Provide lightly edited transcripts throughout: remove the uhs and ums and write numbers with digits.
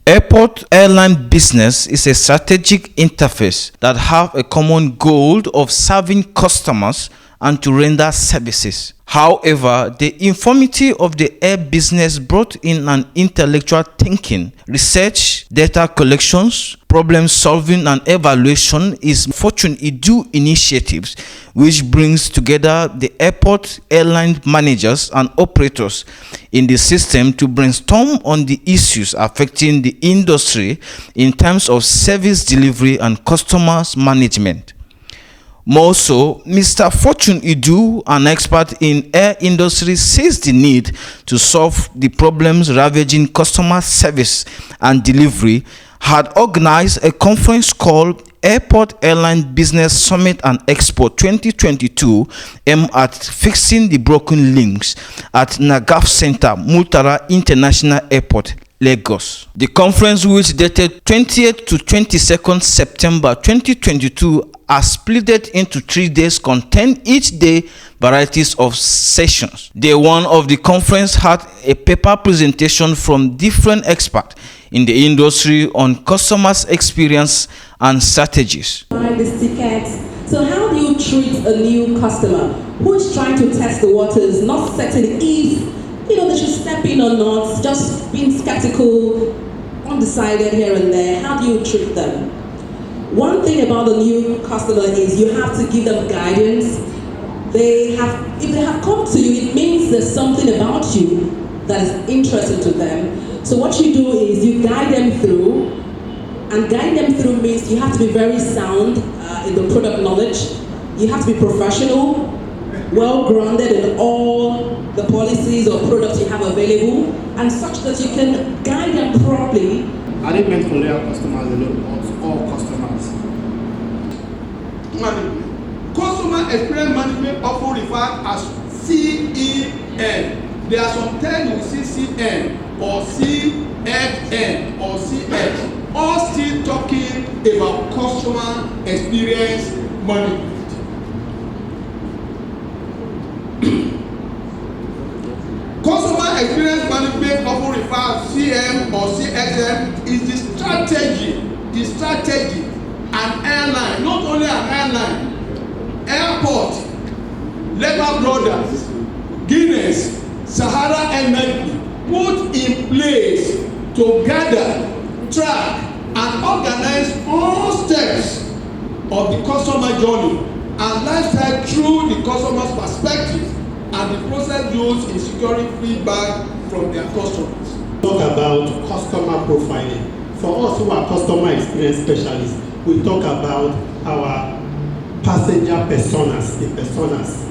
Airport airline business is a strategic interface that have a common goal of serving customers and to render services. However, the informity of the air business brought in an intellectual thinking, research, data collections, problem solving and evaluation is Fortune Edu initiatives, which brings together the airport airline managers and operators in the system to brainstorm on the issues affecting the industry in terms of service delivery and customers management. More so, Mr. Fortune Edu, an expert in air industry, says the need to solve the problems ravaging customer service and delivery, had organized a conference called Airport Airline Business Summit and Expo 2022 aimed at fixing the broken links at Nagaf Center, Murtala International Airport, Lagos. The conference, which dated 20th to 22nd September 2022, are split into 3 days, contain each day varieties of sessions. Day one of the conference had a paper presentation from different experts in the industry on customers' experience and strategies. Buy these tickets. So how do you treat a new customer who is trying to test the waters, not certain if they should step in or not, just being skeptical, undecided here and there? How do you treat them? One thing about the new customer is you have to give them guidance. If they have come to you, it means there's something about you that is interesting to them. So what you do is you guide them through, and guide them through means you have to be very sound in the product knowledge. You have to be professional, well-grounded in all the policies or products you have available, and such that you can guide them properly. Are they meant for loyal customers alone or all customers? Management. Customer experience management, often referred as CEN. There are some terms you see CN or CFN or CX, all still talking about customer experience management. Customer experience management, often referred to CM or CXM, is the strategy an airline, not only an airline, airport, Lehman Brothers, Guinness, Sahara Energy put in place to gather, track, and organize all steps of the customer journey and lifestyle through the customer's perspective, and the process used in securing feedback from their customers. Talk about customer profiling. For us who are customer experience specialists, we talk about our passenger personas, the personas.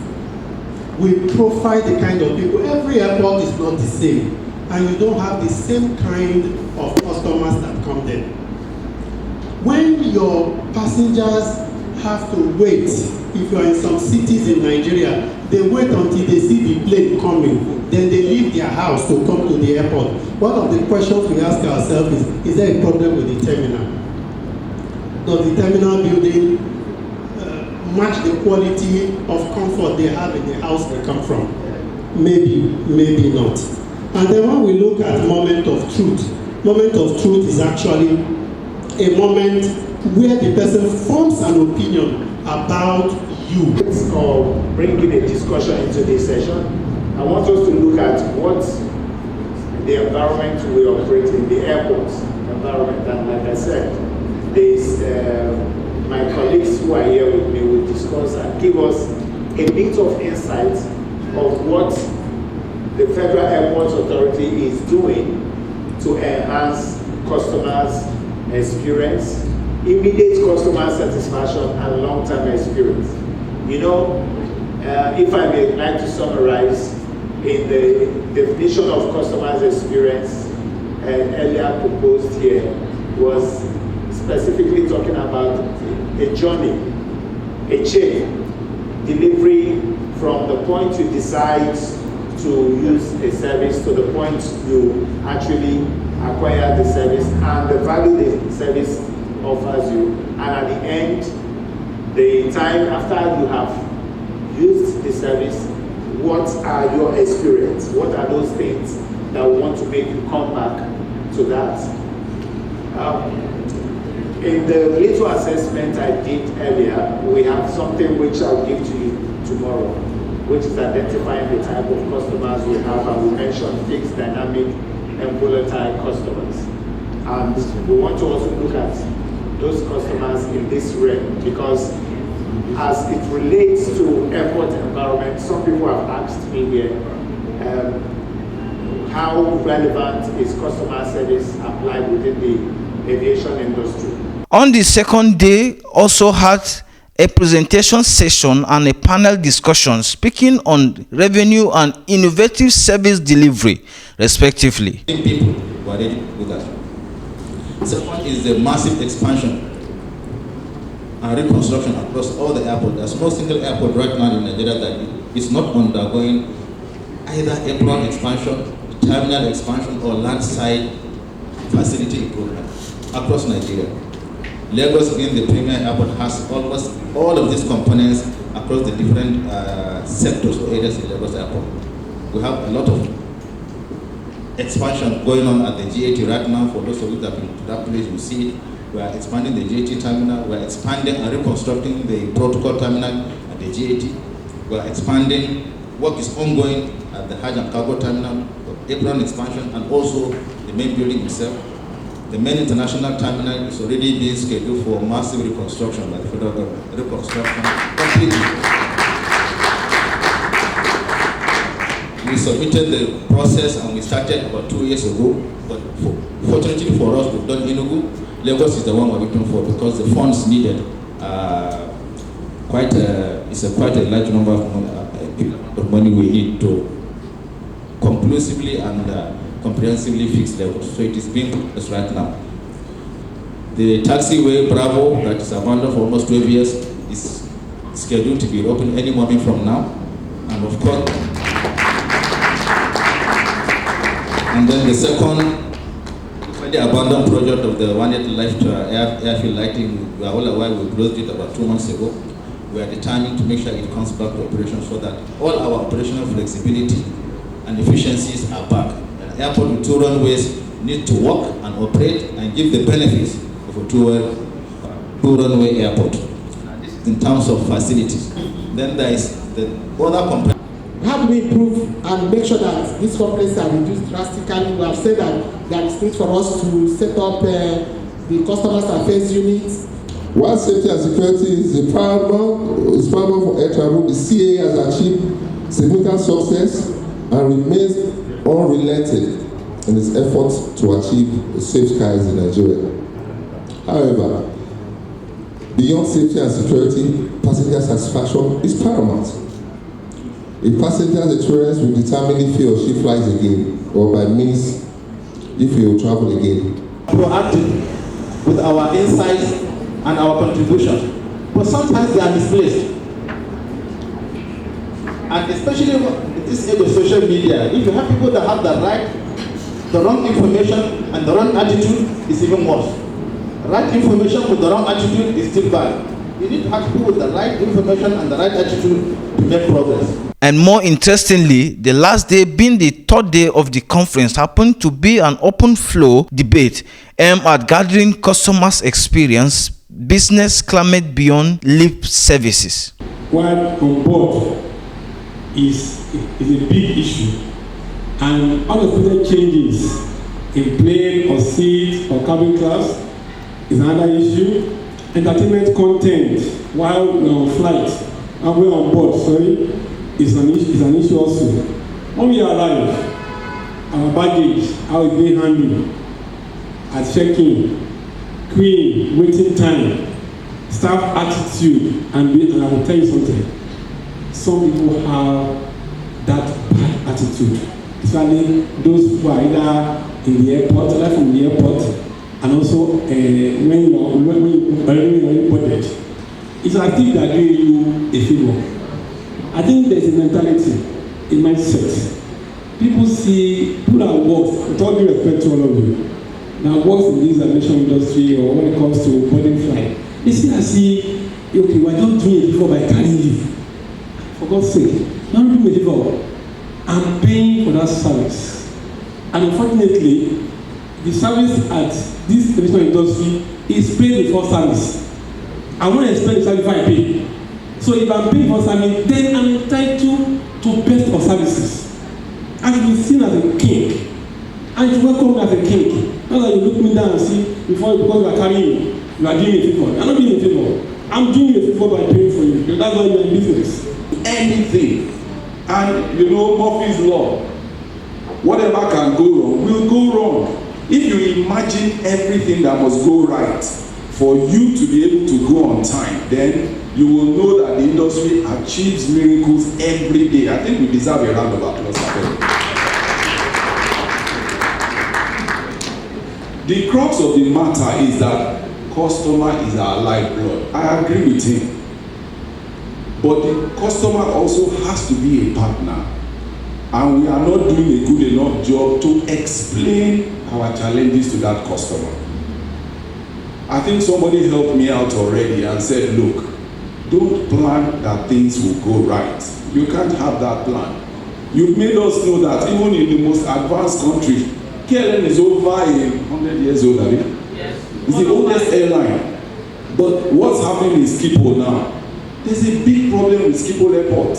We profile the kind of people. Every airport is not the same, and you don't have the same kind of customers that come there. When your passengers have to wait, if you are in some cities in Nigeria, they wait until they see the plane coming, then they leave their house to come to the airport. One of the questions we ask ourselves is there a problem with the terminal? Does the terminal building match the quality of comfort they have in the house they come from? Maybe, maybe not. And then when we look at moment of truth is actually a moment where the person forms an opinion about you. Or bringing a discussion into this session, I want us to look at what the environment we operate in, the airport environment. And like I said, my colleagues who are here with me will discuss and give us a bit of insight of what the Federal Airports Authority is doing to enhance customers' experience, immediate customer satisfaction, and long-term experience. If I may like to summarize, in the definition of customer's experience earlier proposed here was specifically talking about a journey, a chain, delivery from the point you decide to use a service to the point you actually acquire the service and the value the service offers you, and at the end, the time after you have used the service, what are your experience? What are those things that want to make you come back to that? In the little assessment I did earlier, we have something which I'll give to you tomorrow, which is identifying the type of customers we have, and we mentioned fixed, dynamic, and volatile customers. And we want to also look at those customers in this realm, because as it relates to airport environment, some people have asked me here, how relevant is customer service applied within the aviation industry? On the second day, also had a presentation session and a panel discussion speaking on revenue and innovative service delivery, respectively. People who are ready to do that. Second is the massive expansion and reconstruction across all the airports. There's no single airport right now in Nigeria that is not undergoing either apron expansion, terminal expansion, or landside facility improvement across Nigeria. Lagos, being the premier airport, has almost all of these components across the different sectors or areas in Lagos Airport. We have a lot of expansion going on at the GAT right now. For those of you that have been to that place, you see it. We are expanding the GAT terminal. We are expanding and reconstructing the protocol terminal at the GAT. We are expanding. Work is ongoing at the Hajj and Cargo terminal, apron expansion, and also the main building itself. The main international terminal is already being scheduled for massive reconstruction by the federal government. Reconstruction completely. We submitted the process and we started about 2 years ago, but fortunately for us, we've done Enugu. Lagos is the one we're waiting for because the funds needed quite a large number of money we need to conclusively and comprehensively fix Lagos. So it is being progressed right now. The taxiway Bravo, that is abandoned for almost 12 years, is scheduled to be open any moment from now. And of course, and then the second, the abandoned project of the one that left airfield lighting, we are all aware we closed it about 2 months ago. We are determined to make sure it comes back to operation so that all our operational flexibility and efficiencies are back. An airport with 2 runways need to work and operate and give the benefits of a two-runway airport. In terms of facilities, then there is the other component. How do we improve and make sure that these complaints are reduced drastically? We have said that there is need for us to set up the customers affairs units. While safety and security is paramount for air travel, the CA has achieved significant success and remains unrelenting in its efforts to achieve safe skies in Nigeria. However, beyond safety and security, passenger satisfaction is paramount. A passenger's experience will determine if he or she flies again, or by means, if he will travel again. Proactive with our insights and our contribution, but sometimes they are misplaced. And especially in this age of social media, if you have people that have the wrong information and the wrong attitude, is even worse. Right information with the wrong attitude is still bad. You need to have people with the right information and the right attitude to make progress. And more interestingly, the last day being the third day of the conference happened to be an open flow debate aimed at gathering customers' experience, business climate beyond lip services. While on board is a big issue, and unexpected changes in plane or seat or cabin class is another issue. Entertainment content while we're on flight and we're on board, is an issue also. When we arrive, our baggage, how it's being handled at check-in, queuing, waiting time, staff attitude, and I will tell you something. Some people have that bad attitude, especially those who are either in the airport, like from the airport, and also when you're boarded. It's as if they're doing you a favor. I think there's a mentality, a mindset. People that work, with all due respect to all of you, that works in this aviation industry or when it comes to boarding flight, they see, okay, we're not doing a favor by carrying you. For God's sake, not doing a favor. I'm paying for that service. And unfortunately, the service at this aviation industry is pay before service. I want to expect the service before I pay. So if I'm paying for service, then I'm entitled to best of services. I should be seen as a king. And you welcome me as a king. Not that you look me down and see before because you are carrying me, you are doing me a favor. I'm not doing a favor. I'm doing you a favor by paying for you. That's why you're in business. Anything. And you know Murphy's law. Whatever can go wrong will go wrong. If you imagine everything that must go right for you to be able to go on time, then you will know that the industry achieves miracles every day. I think we deserve a round of applause. The crux of the matter is that customer is our lifeblood. I agree with him. But the customer also has to be a partner. And we are not doing a good enough job to explain our challenges to that customer. I think somebody helped me out already and said, look, don't plan that things will go right. You can't have that plan. You've made us know that even in the most advanced country, KLM is over 100 years old, I mean. Yes. It's the oldest airline. But what's happening in Schiphol now? There's a big problem with Schiphol Airport.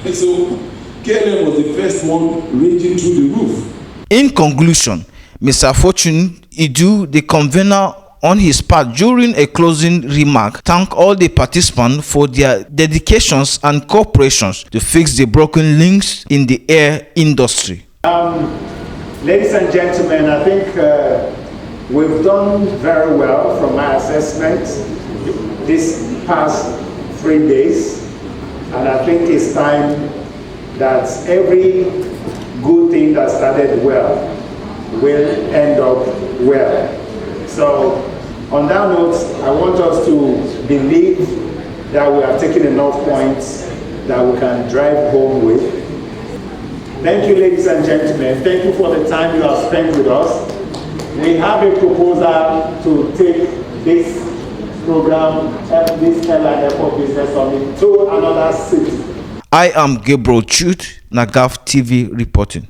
And so KLM was the first one raging through the roof. In conclusion, Mr. Fortune Idu, the convener, on his part during a closing remark, thanked all the participants for their dedications and cooperations to fix the broken links in the air industry. Ladies and gentlemen, I think we've done very well from my assessment this past 3 days, and I think it's time that every good thing that started well will end up well. So on that note, I want us to believe that we have taken enough points that we can drive home with. Thank you, ladies and gentlemen. Thank you for the time you have spent with us. We have a proposal to take this program, this Airline Airport Business Summit, to another city. I am Gabriel Chute, Nagaf TV reporting.